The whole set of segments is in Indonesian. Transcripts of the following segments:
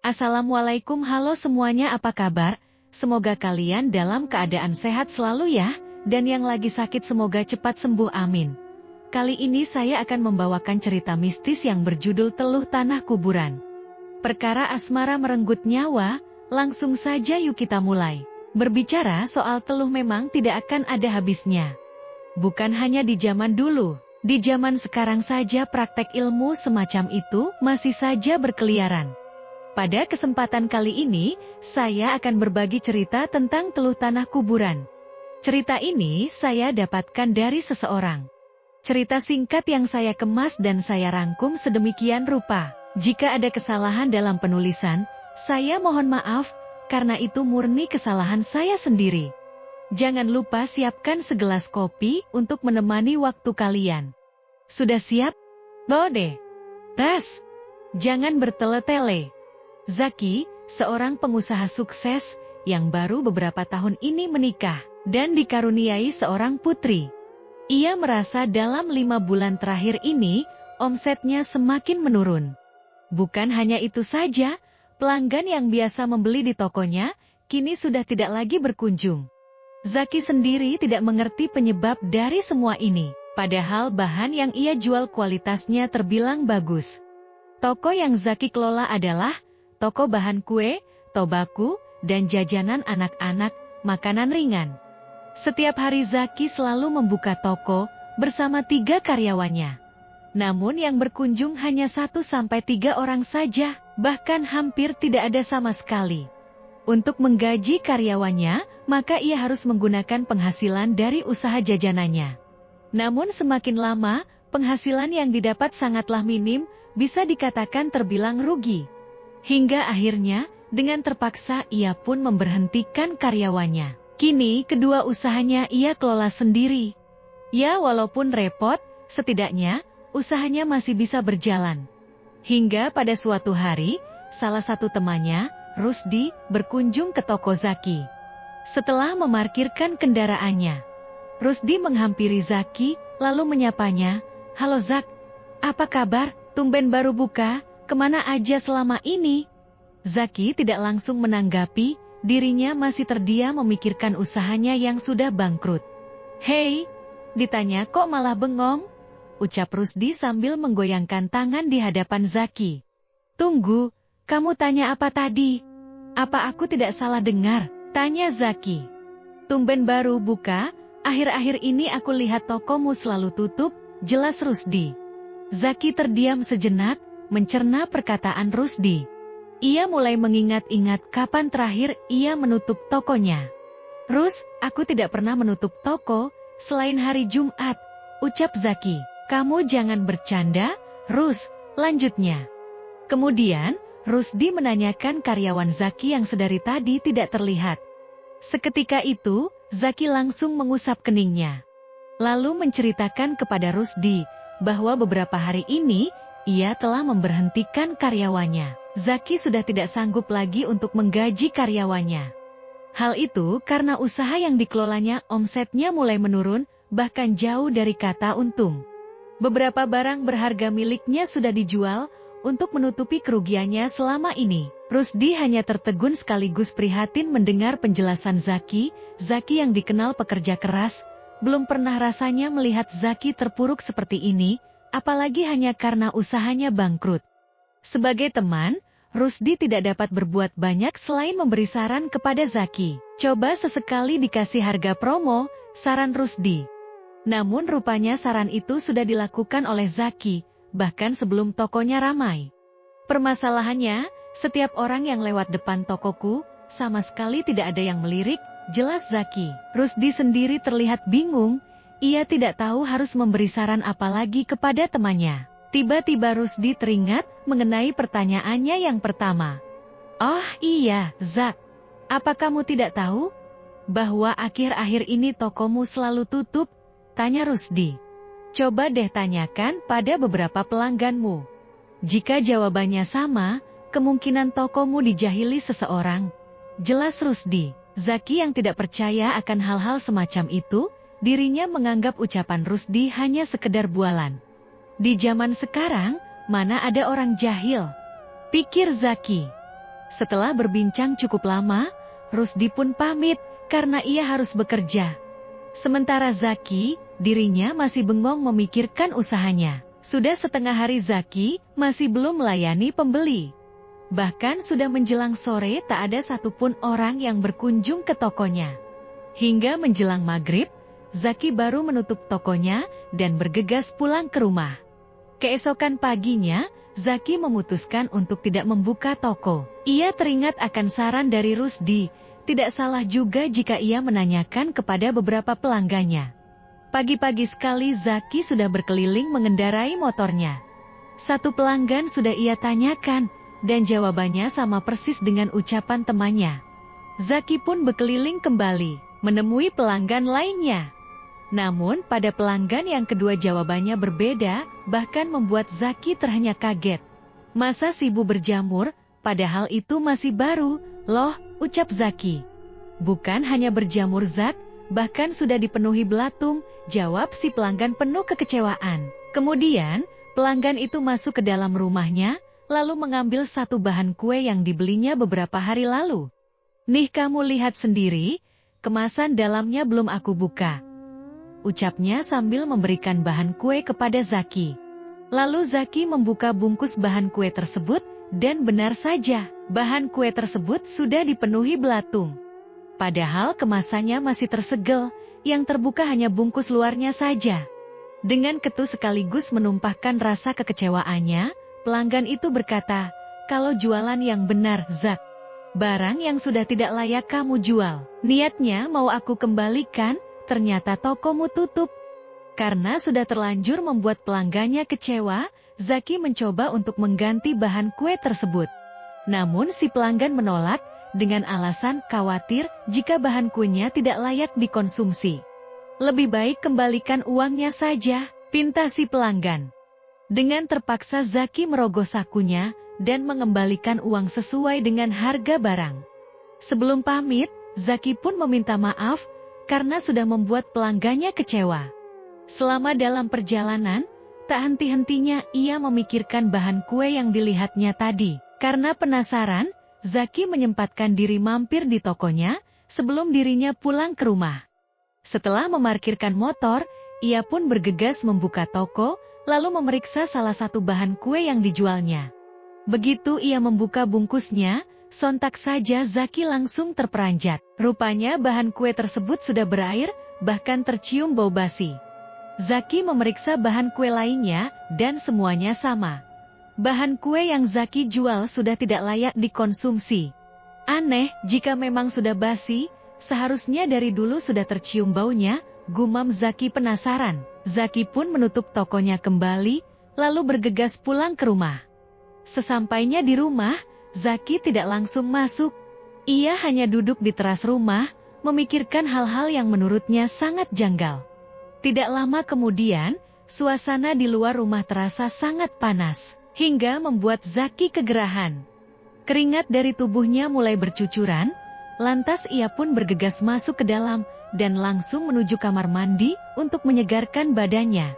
Assalamualaikum, halo semuanya, apa kabar? Semoga kalian dalam keadaan sehat selalu ya, dan yang lagi sakit semoga cepat sembuh, amin. Kali ini saya akan membawakan cerita mistis yang berjudul Teluh Tanah Kuburan. Perkara asmara merenggut nyawa, langsung saja yuk kita mulai. Berbicara soal teluh memang tidak akan ada habisnya. Bukan hanya di zaman dulu, di zaman sekarang saja praktek ilmu semacam itu masih saja berkeliaran. Pada kesempatan kali ini, saya akan berbagi cerita tentang teluh tanah kuburan. Cerita ini saya dapatkan dari seseorang. Cerita singkat yang saya kemas dan saya rangkum sedemikian rupa. Jika ada kesalahan dalam penulisan, saya mohon maaf, karena itu murni kesalahan saya sendiri. Jangan lupa siapkan segelas kopi untuk menemani waktu kalian. Sudah siap? Bawa deh. Tas. Jangan bertele-tele. Zaki, seorang pengusaha sukses, yang baru beberapa tahun ini menikah, dan dikaruniai seorang putri. Ia merasa dalam 5 bulan terakhir ini, omsetnya semakin menurun. Bukan hanya itu saja, pelanggan yang biasa membeli di tokonya, kini sudah tidak lagi berkunjung. Zaki sendiri tidak mengerti penyebab dari semua ini, padahal bahan yang ia jual kualitasnya terbilang bagus. Toko yang Zaki kelola adalah toko bahan kue, tobaku, dan jajanan anak-anak, makanan ringan. Setiap hari Zaki selalu membuka toko bersama 3 karyawannya. Namun yang berkunjung hanya 1-3 orang saja, bahkan hampir tidak ada sama sekali. Untuk menggaji karyawannya, maka ia harus menggunakan penghasilan dari usaha jajanannya. Namun semakin lama, penghasilan yang didapat sangatlah minim, bisa dikatakan terbilang rugi. Hingga akhirnya, dengan terpaksa ia pun memberhentikan karyawannya. Kini kedua usahanya ia kelola sendiri. Ya walaupun repot, setidaknya usahanya masih bisa berjalan. Hingga pada suatu hari, salah satu temannya, Rusdi, berkunjung ke toko Zaki. Setelah memarkirkan kendaraannya, Rusdi menghampiri Zaki, lalu menyapanya, "Halo Zak, apa kabar? Tumben baru buka? Kemana aja selama ini?" Zaki tidak langsung menanggapi, dirinya masih terdiam memikirkan usahanya yang sudah bangkrut. "Hei, ditanya kok malah bengong?" ucap Rusdi sambil menggoyangkan tangan di hadapan Zaki. "Tunggu, kamu tanya apa tadi? Apa aku tidak salah dengar?" tanya Zaki. "Tumben baru buka, akhir-akhir ini aku lihat tokomu selalu tutup," jelas Rusdi. Zaki terdiam sejenak, mencerna perkataan Rusdi. Ia mulai mengingat-ingat kapan terakhir ia menutup tokonya. "Rus, aku tidak pernah menutup toko, selain hari Jumat," ucap Zaki. "Kamu jangan bercanda, Rus," lanjutnya. Kemudian, Rusdi menanyakan karyawan Zaki yang sedari tadi tidak terlihat. Seketika itu, Zaki langsung mengusap keningnya. Lalu menceritakan kepada Rusdi, bahwa beberapa hari ini, ia telah memberhentikan karyawannya. Zaki sudah tidak sanggup lagi untuk menggaji karyawannya. Hal itu karena usaha yang dikelolanya omsetnya mulai menurun, bahkan jauh dari kata untung. Beberapa barang berharga miliknya sudah dijual, untuk menutupi kerugiannya selama ini. Rusdi hanya tertegun sekaligus prihatin mendengar penjelasan Zaki. Zaki yang dikenal pekerja keras, belum pernah rasanya melihat Zaki terpuruk seperti ini, apalagi hanya karena usahanya bangkrut. Sebagai teman, Rusdi tidak dapat berbuat banyak selain memberi saran kepada Zaki. "Coba sesekali dikasih harga promo," saran Rusdi. Namun rupanya saran itu sudah dilakukan oleh Zaki, bahkan sebelum tokonya ramai. "Permasalahannya, setiap orang yang lewat depan tokoku, sama sekali tidak ada yang melirik," jelas Zaki. Rusdi sendiri terlihat bingung, ia tidak tahu harus memberi saran apa lagi kepada temannya. Tiba-tiba Rusdi teringat mengenai pertanyaannya yang pertama. "Oh iya, Zak. Apa kamu tidak tahu bahwa akhir-akhir ini tokomu selalu tutup?" tanya Rusdi. "Coba deh tanyakan pada beberapa pelangganmu. Jika jawabannya sama, kemungkinan tokomu dijahili seseorang," jelas Rusdi. Zaki yang tidak percaya akan hal-hal semacam itu, dirinya menganggap ucapan Rusdi hanya sekedar bualan. Di zaman sekarang, mana ada orang jahil? Pikir Zaki. Setelah berbincang cukup lama, Rusdi pun pamit karena ia harus bekerja. Sementara Zaki, dirinya masih bengong memikirkan usahanya. Sudah setengah hari Zaki masih belum melayani pembeli. Bahkan sudah menjelang sore tak ada satupun orang yang berkunjung ke tokonya. Hingga menjelang maghrib, Zaki baru menutup tokonya dan bergegas pulang ke rumah. Keesokan paginya, Zaki memutuskan untuk tidak membuka toko. Ia teringat akan saran dari Rusdi, tidak salah juga jika ia menanyakan kepada beberapa pelanggannya. Pagi-pagi sekali Zaki sudah berkeliling mengendarai motornya. Satu pelanggan sudah ia tanyakan, dan jawabannya sama persis dengan ucapan temannya. Zaki pun berkeliling kembali, menemui pelanggan lainnya. Namun pada pelanggan yang kedua jawabannya berbeda, bahkan membuat Zaki terhenyak kaget. Masa sibuk berjamur, padahal itu masih baru, loh, ucap Zaki. Bukan hanya berjamur Zak, bahkan sudah dipenuhi belatung, jawab si pelanggan penuh kekecewaan. Kemudian, pelanggan itu masuk ke dalam rumahnya, lalu mengambil satu bahan kue yang dibelinya beberapa hari lalu. Nih kamu lihat sendiri, kemasan dalamnya belum aku buka, ucapnya sambil memberikan bahan kue kepada Zaki. Lalu Zaki membuka bungkus bahan kue tersebut, dan benar saja, bahan kue tersebut sudah dipenuhi belatung. Padahal kemasannya masih tersegel, yang terbuka hanya bungkus luarnya saja. Dengan ketus sekaligus menumpahkan rasa kekecewaannya, pelanggan itu berkata, "Kalau jualan yang benar, Zak. Barang yang sudah tidak layak kamu jual. Niatnya mau aku kembalikan, ternyata tokomu tutup." Karena sudah terlanjur membuat pelanggannya kecewa, Zaki mencoba untuk mengganti bahan kue tersebut. Namun si pelanggan menolak, dengan alasan khawatir jika bahan kuenya tidak layak dikonsumsi. "Lebih baik kembalikan uangnya saja," pinta si pelanggan. Dengan terpaksa Zaki merogoh sakunya, dan mengembalikan uang sesuai dengan harga barang. Sebelum pamit, Zaki pun meminta maaf, karena sudah membuat pelanggannya kecewa. Selama dalam perjalanan, tak henti-hentinya ia memikirkan bahan kue yang dilihatnya tadi. Karena penasaran, Zaki menyempatkan diri mampir di tokonya, sebelum dirinya pulang ke rumah. Setelah memarkirkan motor, ia pun bergegas membuka toko, lalu memeriksa salah satu bahan kue yang dijualnya. Begitu ia membuka bungkusnya, sontak saja Zaki langsung terperanjat. Rupanya bahan kue tersebut sudah berair, bahkan tercium bau basi. Zaki memeriksa bahan kue lainnya, dan semuanya sama. Bahan kue yang Zaki jual sudah tidak layak dikonsumsi. Aneh, jika memang sudah basi, seharusnya dari dulu sudah tercium baunya, gumam Zaki penasaran. Zaki pun menutup tokonya kembali, lalu bergegas pulang ke rumah. Sesampainya di rumah, Zaki tidak langsung masuk. Ia hanya duduk di teras rumah, memikirkan hal-hal yang menurutnya sangat janggal. Tidak lama kemudian, suasana di luar rumah terasa sangat panas, hingga membuat Zaki kegerahan. Keringat dari tubuhnya mulai bercucuran, lantas ia pun bergegas masuk ke dalam, dan langsung menuju kamar mandi untuk menyegarkan badannya.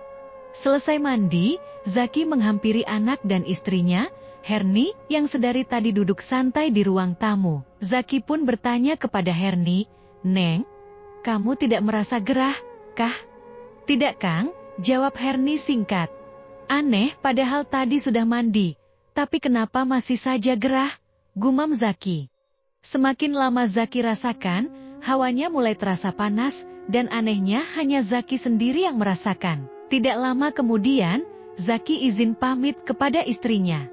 Selesai mandi, Zaki menghampiri anak dan istrinya, Herni, yang sedari tadi duduk santai di ruang tamu. Zaki pun bertanya kepada Herni, "Neng, kamu tidak merasa gerah, kah?" "Tidak, Kang," jawab Herni singkat. "Aneh, padahal tadi sudah mandi, tapi kenapa masih saja gerah?" gumam Zaki. Semakin lama Zaki rasakan, hawanya mulai terasa panas, dan anehnya hanya Zaki sendiri yang merasakan. Tidak lama kemudian, Zaki izin pamit kepada istrinya.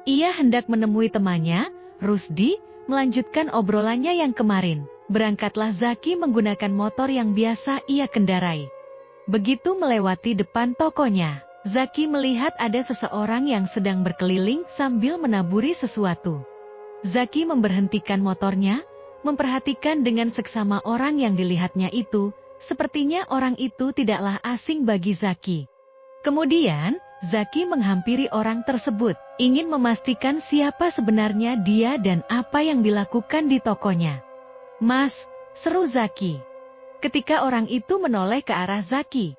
Ia hendak menemui temannya, Rusdi, melanjutkan obrolannya yang kemarin. Berangkatlah Zaki menggunakan motor yang biasa ia kendarai. Begitu melewati depan tokonya, Zaki melihat ada seseorang yang sedang berkeliling sambil menaburi sesuatu. Zaki memberhentikan motornya, memperhatikan dengan seksama orang yang dilihatnya itu, sepertinya orang itu tidaklah asing bagi Zaki. Kemudian, Zaki menghampiri orang tersebut, ingin memastikan siapa sebenarnya dia dan apa yang dilakukan di tokonya. "Mas," seru Zaki. Ketika orang itu menoleh ke arah Zaki.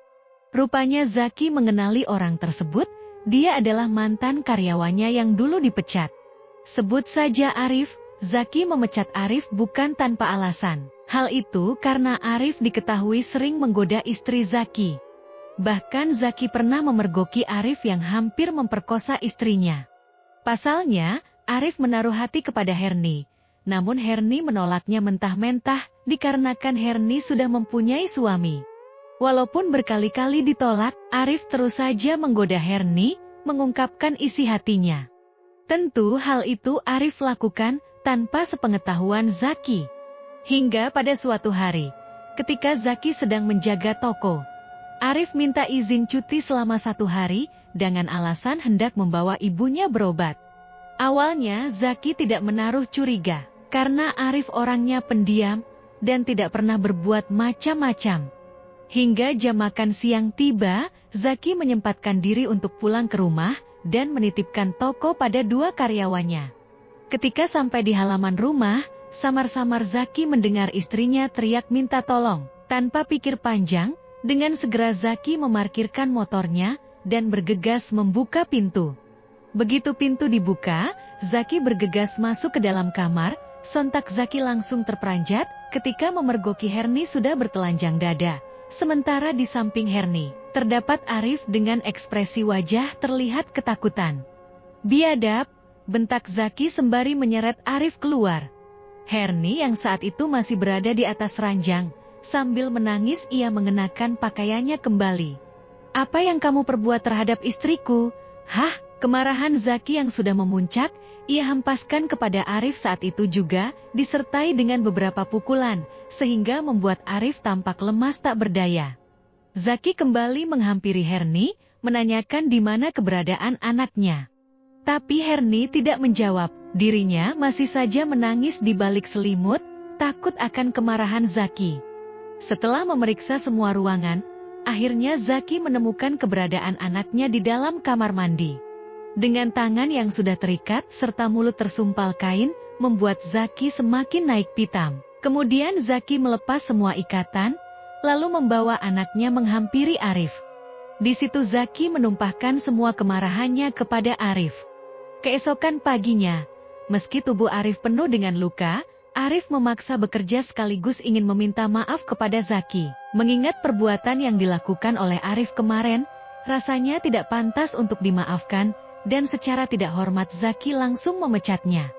Rupanya Zaki mengenali orang tersebut, dia adalah mantan karyawannya yang dulu dipecat. "Sebut saja Arif," Zaki memecat Arif bukan tanpa alasan. Hal itu karena Arif diketahui sering menggoda istri Zaki. Bahkan Zaki pernah memergoki Arif yang hampir memperkosa istrinya. Pasalnya, Arif menaruh hati kepada Herni. Namun Herni menolaknya mentah-mentah dikarenakan Herni sudah mempunyai suami. Walaupun berkali-kali ditolak, Arif terus saja menggoda Herni, mengungkapkan isi hatinya. Tentu hal itu Arif lakukan tanpa sepengetahuan Zaki. Hingga pada suatu hari, ketika Zaki sedang menjaga toko, Arif minta izin cuti selama 1 hari dengan alasan hendak membawa ibunya berobat. Awalnya Zaki tidak menaruh curiga, karena Arif orangnya pendiam dan tidak pernah berbuat macam-macam. Hingga jam makan siang tiba, Zaki menyempatkan diri untuk pulang ke rumah dan menitipkan toko pada 2 karyawannya. Ketika sampai di halaman rumah, samar-samar Zaki mendengar istrinya teriak minta tolong. Tanpa pikir panjang, dengan segera Zaki memarkirkan motornya dan bergegas membuka pintu. Begitu pintu dibuka, Zaki bergegas masuk ke dalam kamar. Sontak Zaki langsung terperanjat ketika memergoki Herni sudah bertelanjang dada. Sementara di samping Herni, terdapat Arif dengan ekspresi wajah terlihat ketakutan. "Biadab!" bentak Zaki sembari menyeret Arif keluar. Herni yang saat itu masih berada di atas ranjang, sambil menangis ia mengenakan pakaiannya kembali. "Apa yang kamu perbuat terhadap istriku?" "Hah?" Kemarahan Zaki yang sudah memuncak, ia hempaskan kepada Arif saat itu juga, disertai dengan beberapa pukulan, sehingga membuat Arif tampak lemas tak berdaya. Zaki kembali menghampiri Herni, menanyakan di mana keberadaan anaknya. Tapi Herni tidak menjawab, dirinya masih saja menangis di balik selimut, takut akan kemarahan Zaki. Setelah memeriksa semua ruangan, akhirnya Zaki menemukan keberadaan anaknya di dalam kamar mandi. Dengan tangan yang sudah terikat serta mulut tersumpal kain, membuat Zaki semakin naik pitam. Kemudian Zaki melepas semua ikatan, lalu membawa anaknya menghampiri Arif. Di situ Zaki menumpahkan semua kemarahannya kepada Arif. Keesokan paginya, meski tubuh Arif penuh dengan luka, Arif memaksa bekerja sekaligus ingin meminta maaf kepada Zaki. Mengingat perbuatan yang dilakukan oleh Arif kemarin, rasanya tidak pantas untuk dimaafkan, dan secara tidak hormat Zaki langsung memecatnya.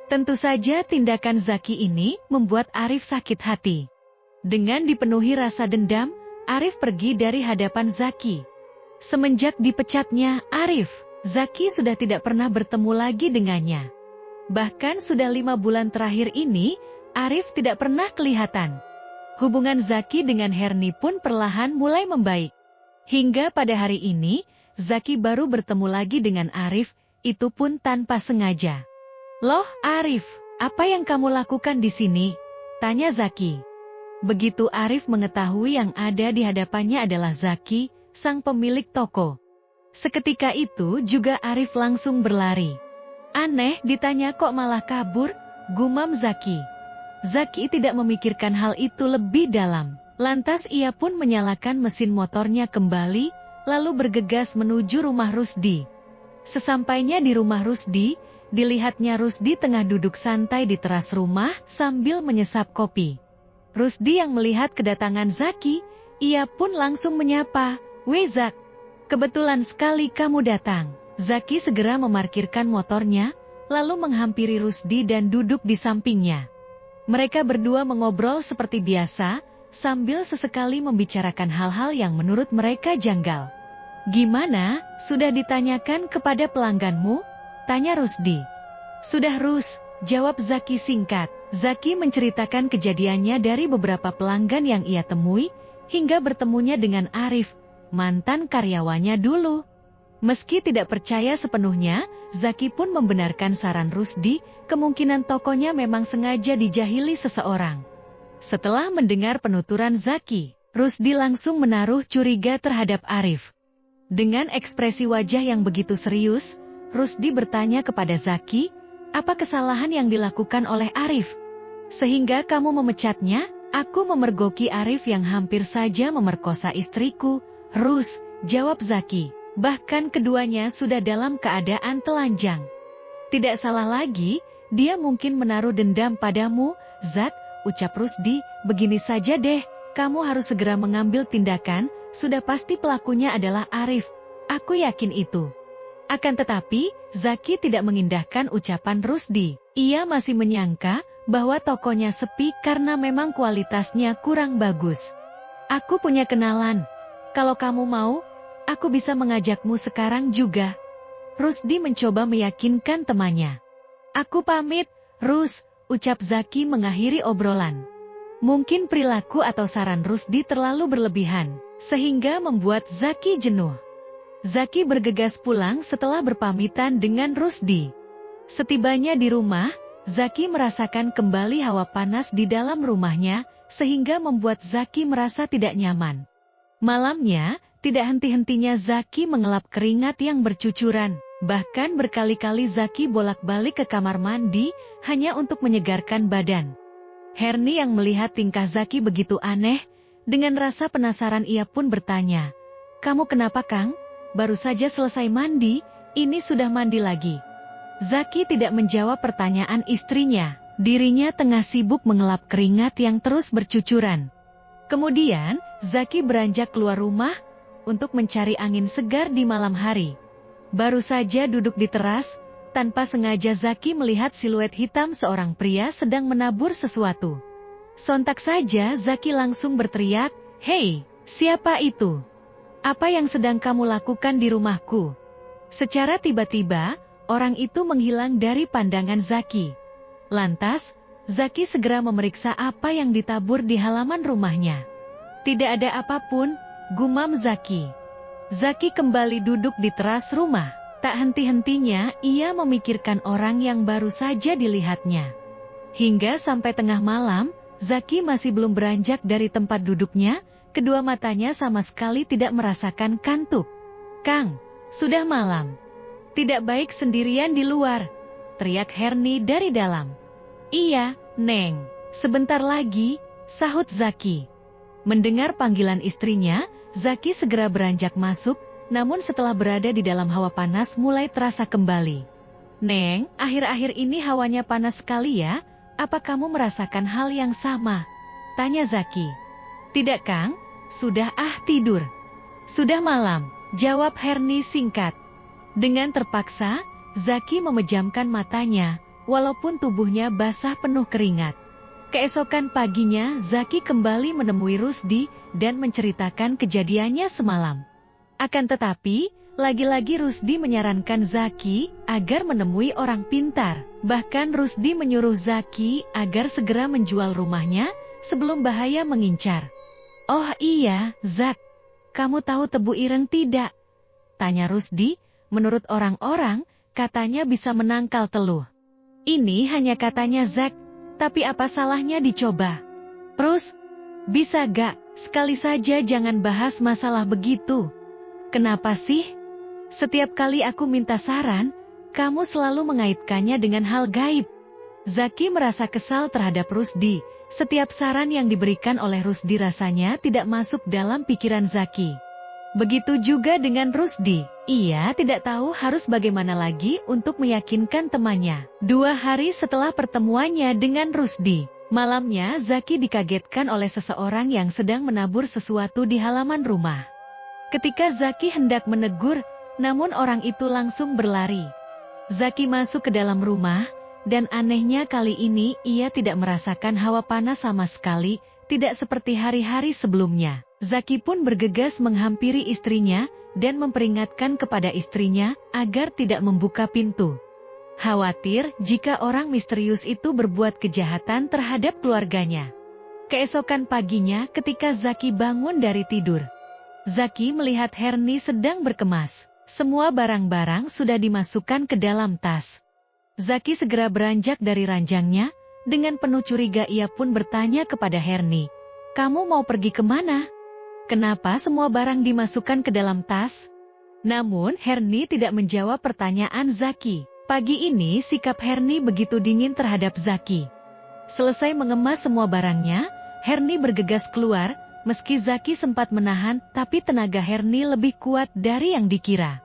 Tentu saja tindakan Zaki ini membuat Arif sakit hati. Dengan dipenuhi rasa dendam, Arif pergi dari hadapan Zaki. Semenjak dipecatnya Arif, Zaki sudah tidak pernah bertemu lagi dengannya. Bahkan sudah 5 bulan terakhir ini, Arif tidak pernah kelihatan. Hubungan Zaki dengan Herni pun perlahan mulai membaik. Hingga pada hari ini, Zaki baru bertemu lagi dengan Arif, itu pun tanpa sengaja. "Loh, Arif, apa yang kamu lakukan di sini?" tanya Zaki. Begitu Arif mengetahui yang ada di hadapannya adalah Zaki, sang pemilik toko. Seketika itu juga Arif langsung berlari. "Aneh, ditanya kok malah kabur," gumam Zaki. Zaki tidak memikirkan hal itu lebih dalam. Lantas ia pun menyalakan mesin motornya kembali, lalu bergegas menuju rumah Rusdi. Sesampainya di rumah Rusdi, dilihatnya Rusdi tengah duduk santai di teras rumah sambil menyesap kopi. Rusdi yang melihat kedatangan Zaki, ia pun langsung menyapa, "Weh Zak, kebetulan sekali kamu datang." Zaki segera memarkirkan motornya, lalu menghampiri Rusdi dan duduk di sampingnya. Mereka berdua mengobrol seperti biasa, sambil sesekali membicarakan hal-hal yang menurut mereka janggal. "Gimana, sudah ditanyakan kepada pelangganmu?" tanya Rusdi. "Sudah Rus," jawab Zaki singkat. Zaki menceritakan kejadiannya dari beberapa pelanggan yang ia temui, hingga bertemunya dengan Arif, mantan karyawannya dulu. Meski tidak percaya sepenuhnya, Zaki pun membenarkan saran Rusdi, kemungkinan tokonya memang sengaja dijahili seseorang. Setelah mendengar penuturan Zaki, Rusdi langsung menaruh curiga terhadap Arif. Dengan ekspresi wajah yang begitu serius, Rusdi bertanya kepada Zaki, "Apa kesalahan yang dilakukan oleh Arif? Sehingga kamu memecatnya?" "Aku memergoki Arif yang hampir saja memerkosa istriku, Rus," jawab Zaki. "Bahkan keduanya sudah dalam keadaan telanjang." Tidak salah lagi, dia mungkin menaruh dendam padamu, Zak, ucap Rusdi, begini saja deh, kamu harus segera mengambil tindakan, sudah pasti pelakunya adalah Arif. Aku yakin itu. Akan tetapi, Zaki tidak mengindahkan ucapan Rusdi. Ia masih menyangka bahwa tokonya sepi karena memang kualitasnya kurang bagus. Aku punya kenalan. Kalau kamu mau, aku bisa mengajakmu sekarang juga. Rusdi mencoba meyakinkan temannya. Aku pamit, Rus, ucap Zaki mengakhiri obrolan. Mungkin perilaku atau saran Rusdi terlalu berlebihan, sehingga membuat Zaki jenuh. Zaki bergegas pulang setelah berpamitan dengan Rusdi. Setibanya di rumah, Zaki merasakan kembali hawa panas di dalam rumahnya, sehingga membuat Zaki merasa tidak nyaman. Malamnya, tidak henti-hentinya Zaki mengelap keringat yang bercucuran. Bahkan berkali-kali Zaki bolak-balik ke kamar mandi, hanya untuk menyegarkan badan. Herni yang melihat tingkah Zaki begitu aneh, dengan rasa penasaran ia pun bertanya, "Kamu kenapa, Kang? Baru saja selesai mandi, ini sudah mandi lagi." Zaki tidak menjawab pertanyaan istrinya. Dirinya tengah sibuk mengelap keringat yang terus bercucuran. Kemudian, Zaki beranjak keluar rumah untuk mencari angin segar di malam hari. Baru saja duduk di teras, tanpa sengaja Zaki melihat siluet hitam seorang pria sedang menabur sesuatu. Sontak saja Zaki langsung berteriak, "Hei, siapa itu? Apa yang sedang kamu lakukan di rumahku?" Secara tiba-tiba, orang itu menghilang dari pandangan Zaki. Lantas, Zaki segera memeriksa apa yang ditabur di halaman rumahnya. Tidak ada apapun, gumam Zaki. Zaki kembali duduk di teras rumah. Tak henti-hentinya ia memikirkan orang yang baru saja dilihatnya. Hingga sampai tengah malam, Zaki masih belum beranjak dari tempat duduknya, kedua matanya sama sekali tidak merasakan kantuk. "Kang, sudah malam. Tidak baik sendirian di luar," teriak Herni dari dalam. "Iya, Neng. Sebentar lagi," sahut Zaki. Mendengar panggilan istrinya, Zaki segera beranjak masuk, namun setelah berada di dalam hawa panas mulai terasa kembali. "Neng, akhir-akhir ini hawanya panas sekali ya, apa kamu merasakan hal yang sama?" tanya Zaki. "Tidak, Kang, sudah tidur." "Sudah malam," jawab Herni singkat. Dengan terpaksa, Zaki memejamkan matanya, walaupun tubuhnya basah penuh keringat. Keesokan paginya, Zaki kembali menemui Rusdi dan menceritakan kejadiannya semalam. Akan tetapi, lagi-lagi Rusdi menyarankan Zaki agar menemui orang pintar. Bahkan Rusdi menyuruh Zaki agar segera menjual rumahnya sebelum bahaya mengincar. "Oh iya, Zak, kamu tahu tebu ireng tidak?" tanya Rusdi. "Menurut orang-orang, katanya bisa menangkal teluh." "Ini hanya katanya Zak, tapi apa salahnya dicoba?" "Rus, bisa gak, sekali saja jangan bahas masalah begitu." "Kenapa sih? Setiap kali aku minta saran, kamu selalu mengaitkannya dengan hal gaib." Zaki merasa kesal terhadap Rusdi. Setiap saran yang diberikan oleh Rusdi rasanya tidak masuk dalam pikiran Zaki. Begitu juga dengan Rusdi. Ia tidak tahu harus bagaimana lagi untuk meyakinkan temannya. 2 hari setelah pertemuannya dengan Rusdi, malamnya Zaki dikagetkan oleh seseorang yang sedang menabur sesuatu di halaman rumah. Ketika Zaki hendak menegur, namun orang itu langsung berlari. Zaki masuk ke dalam rumah, dan anehnya kali ini ia tidak merasakan hawa panas sama sekali, tidak seperti hari-hari sebelumnya. Zaki pun bergegas menghampiri istrinya, dan memperingatkan kepada istrinya agar tidak membuka pintu. Khawatir jika orang misterius itu berbuat kejahatan terhadap keluarganya. Keesokan paginya ketika Zaki bangun dari tidur, Zaki melihat Herni sedang berkemas. Semua barang-barang sudah dimasukkan ke dalam tas. Zaki segera beranjak dari ranjangnya, dengan penuh curiga ia pun bertanya kepada Herni, "Kamu mau pergi kemana? Kenapa semua barang dimasukkan ke dalam tas?" Namun Herni tidak menjawab pertanyaan Zaki. Pagi ini sikap Herni begitu dingin terhadap Zaki. Selesai mengemas semua barangnya, Herni bergegas keluar, meski Zaki sempat menahan, tapi tenaga Herni lebih kuat dari yang dikira.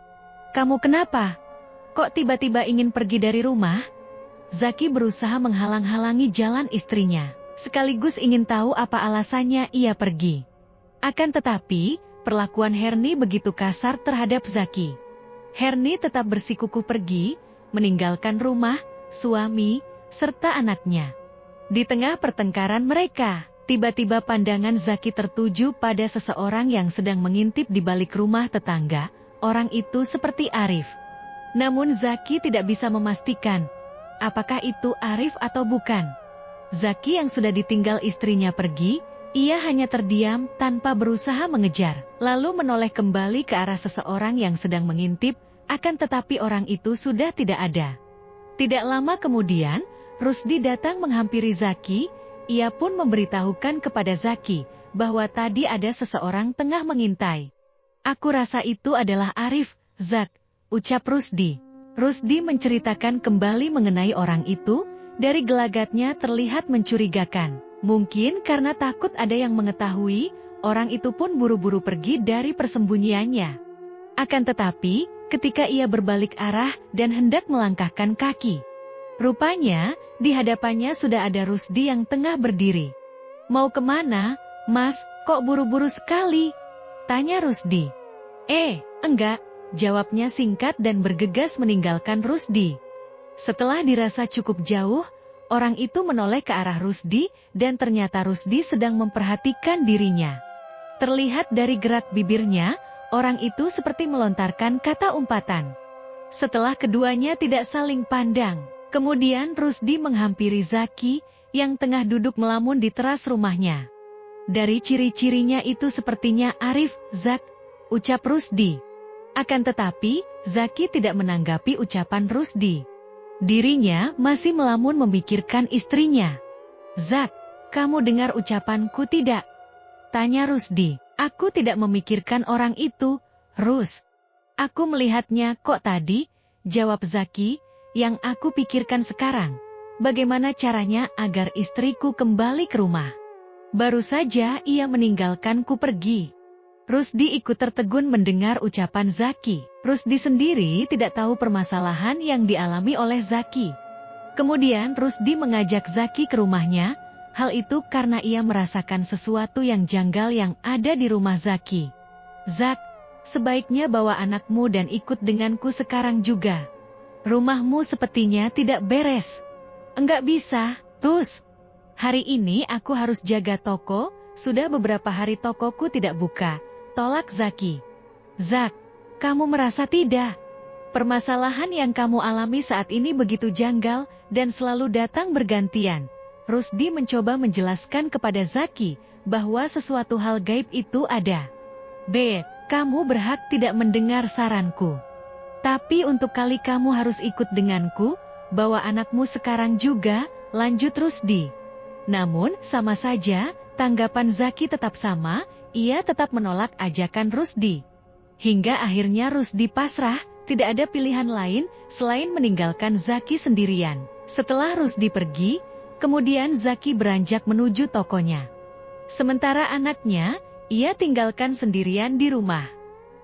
"Kamu kenapa? Kok tiba-tiba ingin pergi dari rumah?" Zaki berusaha menghalang-halangi jalan istrinya, sekaligus ingin tahu apa alasannya ia pergi. Akan tetapi, perlakuan Herni begitu kasar terhadap Zaki. Herni tetap bersikukuh pergi, meninggalkan rumah, suami, serta anaknya. Di tengah pertengkaran mereka, tiba-tiba pandangan Zaki tertuju pada seseorang yang sedang mengintip di balik rumah tetangga. Orang itu seperti Arif. Namun Zaki tidak bisa memastikan apakah itu Arif atau bukan. Zaki yang sudah ditinggal istrinya pergi, ia hanya terdiam tanpa berusaha mengejar, lalu menoleh kembali ke arah seseorang yang sedang mengintip, akan tetapi orang itu sudah tidak ada. Tidak lama kemudian, Rusdi datang menghampiri Zaki. Ia pun memberitahukan kepada Zaki bahwa tadi ada seseorang tengah mengintai. Aku rasa itu adalah Arif, Zak, ucap Rusdi. Rusdi menceritakan kembali mengenai orang itu. Dari gelagatnya terlihat mencurigakan. Mungkin karena takut ada yang mengetahui, orang itu pun buru-buru pergi dari persembunyiannya. Akan tetapi, ketika ia berbalik arah dan hendak melangkahkan kaki, rupanya, di hadapannya sudah ada Rusdi yang tengah berdiri. Mau kemana, Mas? Kok buru-buru sekali? Tanya Rusdi. Enggak, jawabnya singkat dan bergegas meninggalkan Rusdi. Setelah dirasa cukup jauh, orang itu menoleh ke arah Rusdi dan ternyata Rusdi sedang memperhatikan dirinya. Terlihat dari gerak bibirnya, orang itu seperti melontarkan kata umpatan. Setelah keduanya tidak saling pandang, kemudian Rusdi menghampiri Zaki yang tengah duduk melamun di teras rumahnya. Dari ciri-cirinya itu sepertinya Arif, Zak, ucap Rusdi. Akan tetapi, Zaki tidak menanggapi ucapan Rusdi. Dirinya masih melamun memikirkan istrinya. Zak, kamu dengar ucapanku tidak? Tanya Rusdi. Aku tidak memikirkan orang itu, Rus. Aku melihatnya kok tadi, jawab Zaki. Yang aku pikirkan sekarang, bagaimana caranya agar istriku kembali ke rumah. Baru saja ia meninggalkanku pergi. Rusdi ikut tertegun mendengar ucapan Zaki. Rusdi sendiri tidak tahu permasalahan yang dialami oleh Zaki. Kemudian Rusdi mengajak Zaki ke rumahnya. Hal itu karena ia merasakan sesuatu yang janggal yang ada di rumah Zaki. Zak, sebaiknya bawa anakmu dan ikut denganku sekarang juga. Rumahmu sepertinya tidak beres. Enggak bisa, Rus. Hari ini aku harus jaga toko, sudah beberapa hari tokoku tidak buka. Tolak Zaki. Zak, kamu merasa tidak? Permasalahan yang kamu alami saat ini begitu janggal dan selalu datang bergantian. Rusdi mencoba menjelaskan kepada Zaki bahwa sesuatu hal gaib itu ada. Kamu berhak tidak mendengar saranku. Tapi untuk kali kamu harus ikut denganku, bawa anakmu sekarang juga, lanjut Rusdi. Namun, sama saja, tanggapan Zaki tetap sama, ia tetap menolak ajakan Rusdi. Hingga akhirnya Rusdi pasrah, tidak ada pilihan lain selain meninggalkan Zaki sendirian. Setelah Rusdi pergi, kemudian Zaki beranjak menuju tokonya. Sementara anaknya, ia tinggalkan sendirian di rumah.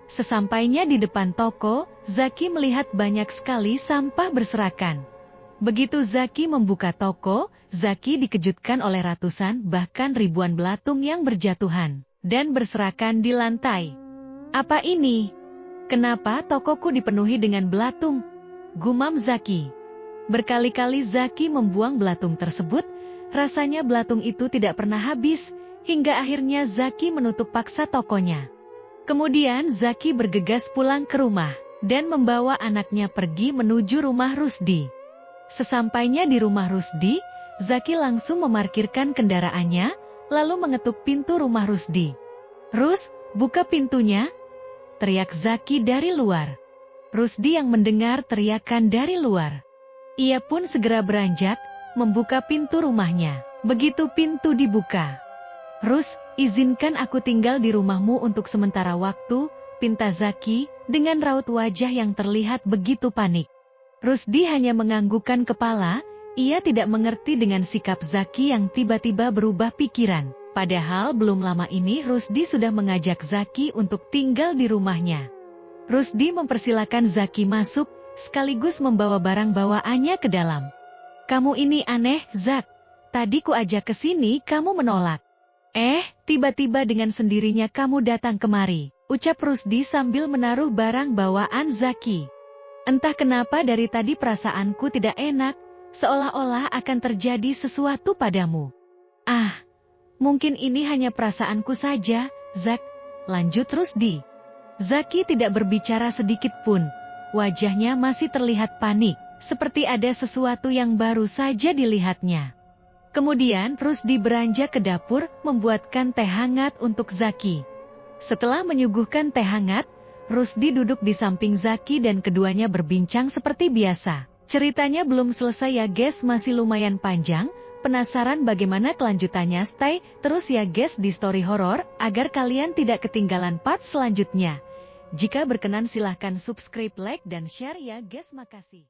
Sesampainya di depan toko, Zaki melihat banyak sekali sampah berserakan. Begitu Zaki membuka toko, Zaki dikejutkan oleh ratusan bahkan ribuan belatung yang berjatuhan dan berserakan di lantai. Apa ini? Kenapa tokoku dipenuhi dengan belatung? Gumam Zaki. Berkali-kali Zaki membuang belatung tersebut, rasanya belatung itu tidak pernah habis, hingga akhirnya Zaki menutup paksa tokonya. Kemudian Zaki bergegas pulang ke rumah, dan membawa anaknya pergi menuju rumah Rusdi. Sesampainya di rumah Rusdi, Zaki langsung memarkirkan kendaraannya, lalu mengetuk pintu rumah Rusdi. Rus, buka pintunya, teriak Zaki dari luar. Rusdi yang mendengar teriakan dari luar. Ia pun segera beranjak, membuka pintu rumahnya. Begitu pintu dibuka. Rus, izinkan aku tinggal di rumahmu untuk sementara waktu, pinta Zaki, dengan raut wajah yang terlihat begitu panik. Rusdi hanya menganggukkan kepala, ia tidak mengerti dengan sikap Zaki yang tiba-tiba berubah pikiran. Padahal belum lama ini Rusdi sudah mengajak Zaki untuk tinggal di rumahnya. Rusdi mempersilakan Zaki masuk, sekaligus membawa barang bawaannya ke dalam. Kamu ini aneh, Zack. Tadi ku ajak ke sini, kamu menolak. Tiba-tiba dengan sendirinya kamu datang kemari, ucap Rusdi sambil menaruh barang bawaan Zaki. Entah kenapa dari tadi perasaanku tidak enak, seolah-olah akan terjadi sesuatu padamu. Mungkin ini hanya perasaanku saja, Zack, lanjut Rusdi. Zaki tidak berbicara sedikit pun. Wajahnya masih terlihat panik, seperti ada sesuatu yang baru saja dilihatnya. Kemudian Rusdi beranjak ke dapur, membuatkan teh hangat untuk Zaki. Setelah menyuguhkan teh hangat, Rusdi duduk di samping Zaki dan keduanya berbincang seperti biasa. Ceritanya belum selesai ya guys, masih lumayan panjang. Penasaran bagaimana kelanjutannya? Stay terus ya guys di Story Horror, agar kalian tidak ketinggalan part selanjutnya. Jika berkenan silahkan subscribe, like, dan share ya guys, makasih.